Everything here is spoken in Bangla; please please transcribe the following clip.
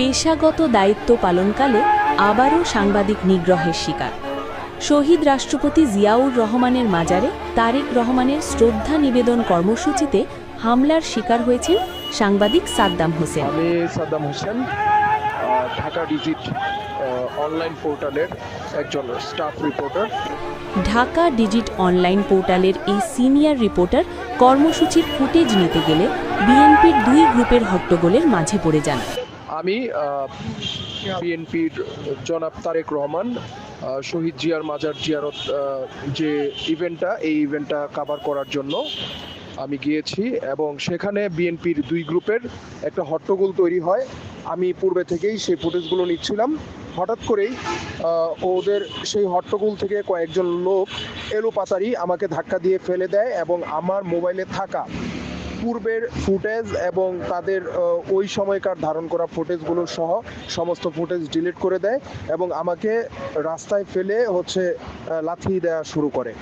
পেশাগত দায়িত্ব পালনকালে আবারও সাংবাদিক নিগ্রহের শিকার। শহীদ রাষ্ট্রপতি জিয়াউর রহমানের মাজারে তারেক রহমানের শ্রদ্ধা নিবেদন কর্মসূচিতে হামলার শিকার হয়েছেন সাংবাদিক সাদ্দাম হোসেন। আমি সাদ্দাম হোসেন, ঢাকা ডিজিট অনলাইন পোর্টালের একজন staff reporter. Dhaka digit online পোর্টালের এই সিনিয়র রিপোর্টার কর্মসূচির ফুটেজ নিতে গেলে বিএনপির দুই গ্রুপের হট্টগোলের মাঝে পড়ে যান। আমি বিএনপির জনাব তারেক রহমান শহীদ জিয়ার মাজার জিয়ারত যে ইভেন্টটা, এই ইভেন্টটা কভার করার জন্য আমি গিয়েছি এবং সেখানে বিএনপির দুই গ্রুপের একটা হট্টগোল তৈরি হয়। আমি পূর্বে থেকেই সেই ফুটেজগুলো নিচ্ছিলাম। হঠাৎ করেই ওদের সেই হট্টগোল থেকে কয়েকজন লোক এলোপাতাড়ি আমাকে ধাক্কা দিয়ে ফেলে দেয় এবং আমার মোবাইলে থাকা পূর্বের ফুটেজ এবং তাদের ওই সময়কার ধারণ করা ফুটেজগুলো সহ সমস্ত ফুটেজ ডিলিট করে দেয় এবং আমাকে রাস্তায় ফেলে লাথি দেওয়া শুরু করে।